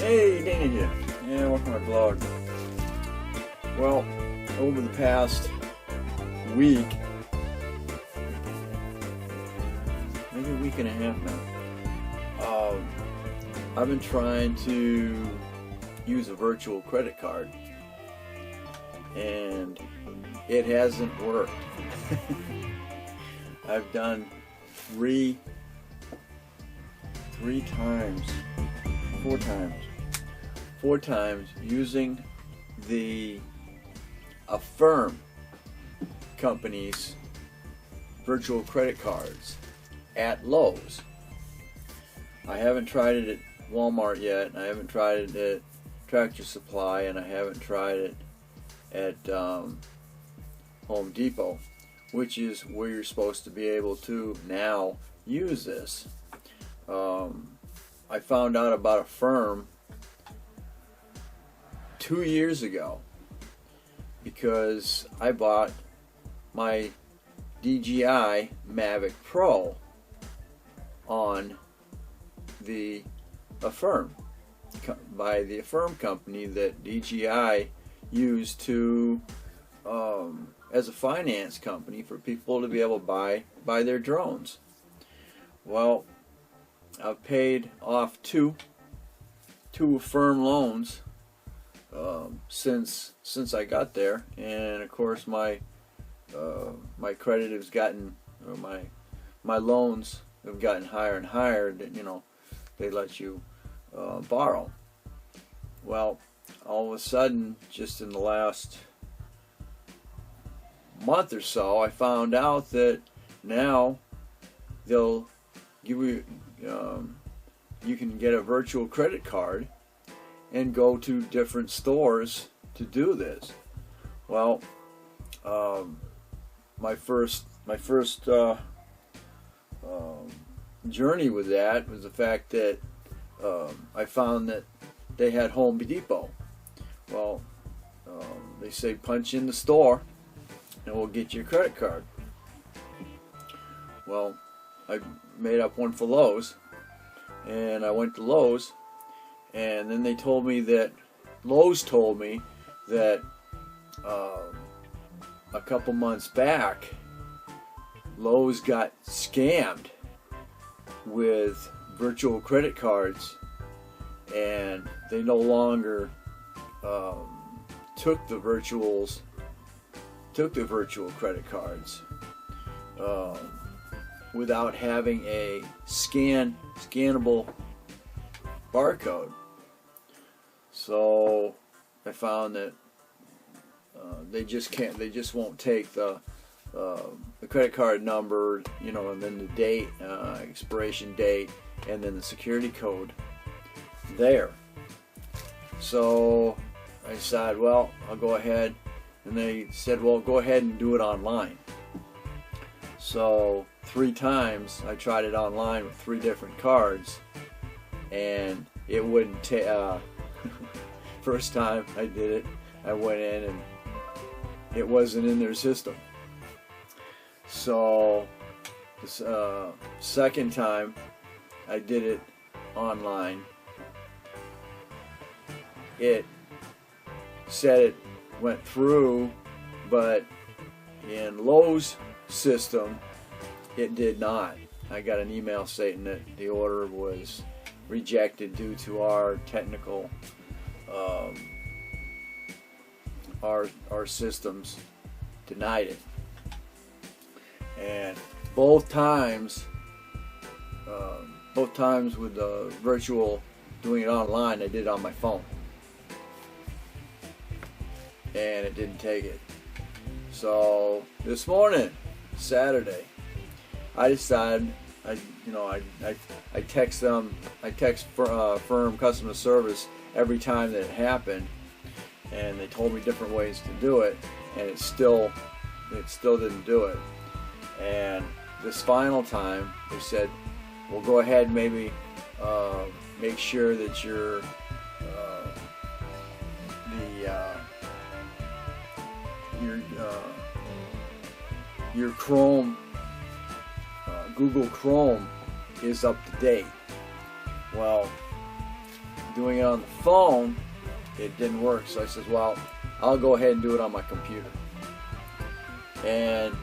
Hey, Dana here. Yeah, welcome to my blog. Well, over the past week, maybe a week and a half now, I've been trying to use a virtual credit card, and it hasn't worked. I've done four times using the Affirm company's virtual credit cards at Lowe's. I haven't tried it at Walmart yet, and I haven't tried it at Tractor Supply, and I haven't tried it at Home Depot, which is where you're supposed to be able to now use this. I found out about Affirm 2 years ago because I bought my DJI Mavic Pro on the Affirm, by the Affirm company that DJI used to as a finance company for people to be able to buy their drones. Well, I've paid off two Affirm loans since I got there, and of course my credit has gotten, or my loans have gotten higher and higher. That, you know, they let you borrow. Well, all of a sudden, just in the last month or so, I found out that now they'll give you, you can get a virtual credit card and go to different stores to do this. Well, my first journey with that was the fact that I found that they had Home Depot. Well, they say punch in the store and we'll get you a credit card. Well, I made up one for Lowe's, and I went to Lowe's, and then they told me that Lowe's told me that a couple months back Lowe's got scammed with virtual credit cards, and they no longer took the virtual credit cards without having a scannable barcode. So I found that they just won't take the credit card number, you know, and then the date, expiration date, and then the security code there. So I decided, well, I'll go ahead, and they said, well, go ahead and do it online. So 3 times I tried it online with 3 different cards, and it wouldn't take. First time I did it, I went in and it wasn't in their system. So the second time I did it online, it said it went through, but in Lowe's system it did not. I got an email stating that the order was rejected due to our technical our systems denied it. And both times with the virtual, doing it online, I did it on my phone, and it didn't take it. So this morning, Saturday, I decided, I text them, I text Firm customer service every time that it happened, and they told me different ways to do it, and it still didn't do it. And this final time, they said, well, go ahead, maybe make sure that your Chrome, Google Chrome is up to date. Well, doing it on the phone, it didn't work. So I says, well, I'll go ahead and do it on my computer and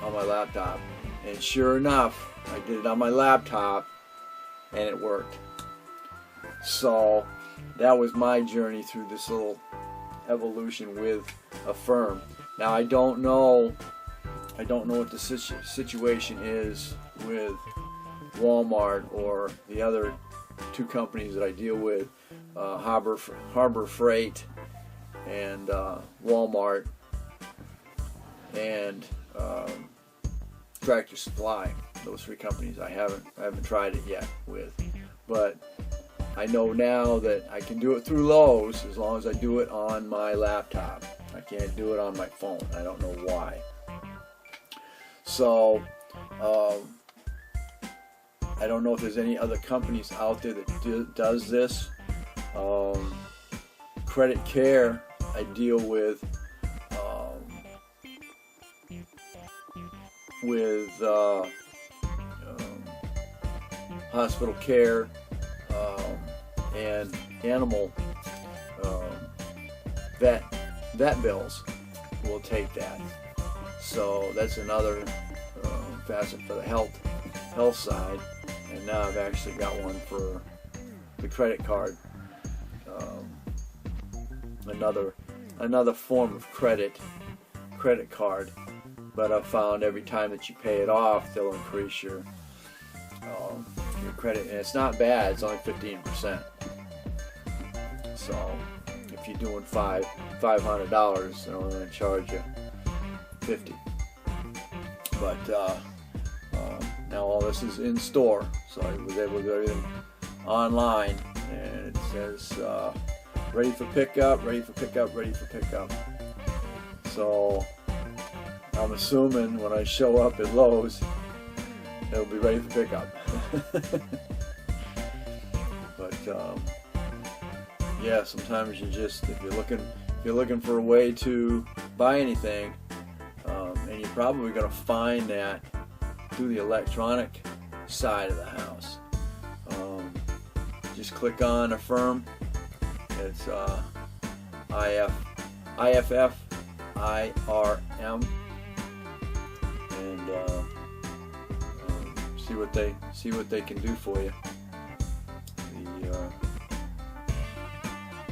on my laptop. And sure enough, I did it on my laptop and it worked. So that was my journey through this little evolution with Affirm. Now I don't know what the situation is with Walmart or the other two companies that I deal with, Harbor Freight and Walmart and Tractor Supply. Those three companies I haven't tried it yet with, but I know now that I can do it through Lowe's as long as I do it on my laptop. I can't do it on my phone. I don't know why. So I don't know if there's any other companies out there that does this. Credit Care I deal with hospital care and animal vet bills will take that. So that's another facet for the health side. And now I've actually got one for the credit card, another form of credit card. But I've found every time that you pay it off, they'll increase your credit, and it's not bad. It's only 15%. So if you're doing $500, they're only going to charge you $50. But now all this is in store, so I was able to do everything online, and it says ready for pickup, ready for pickup, ready for pickup. So I'm assuming when I show up at Lowe's, it'll be ready for pickup. But yeah, sometimes if you're looking for a way to buy anything, and you're probably going to find that through the electronic side of the house. Just click on Affirm. It's IFFIRM, and see what they can do for you.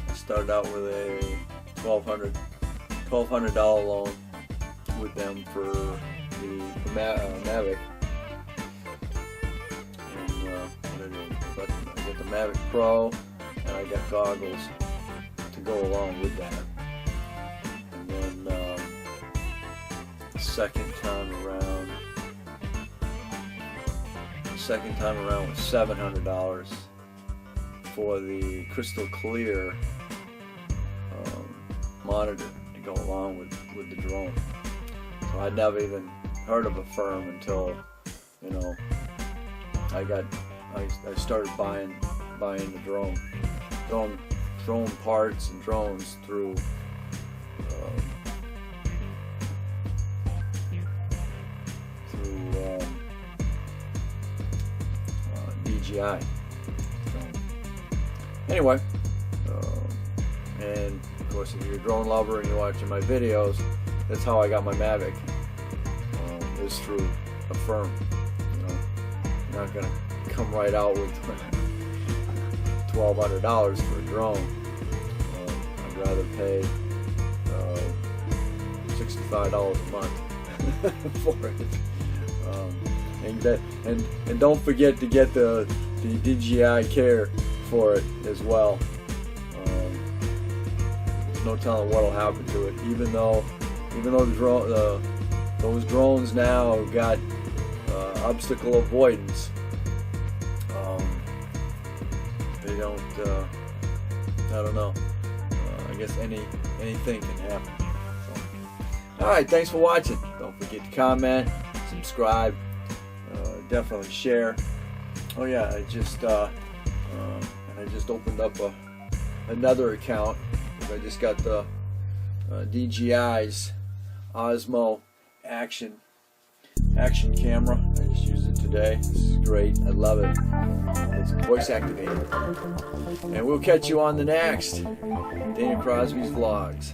I started out with a $1,200 loan with them for the Mavic, and I got the Mavic Pro, and I got goggles to go along with that. And then the second time around was $700 for the crystal clear monitor to go along with the drone. So I'd never even heard of Affirm until, I started buying the drone parts and drones through DJI. Anyway, and of course, if you're a drone lover and you're watching my videos, that's how I got my Mavic. Is through Affirm. You're not gonna come right out with $1,200 for a drone. I'd rather pay $65 a month for it. And don't forget to get the DJI Care for it as well. There's no telling what'll happen to it. Even though those drones now have got obstacle avoidance, they don't. I don't know. I guess anything can happen. So, all right, thanks for watching. Don't forget to comment, subscribe, definitely share. Oh yeah, I just opened up another account. I just got the DJI's Osmo action camera. I just use it today. This is great. I love it. It's voice activated. And we'll catch you on the next Dana Crosby's Vlogs.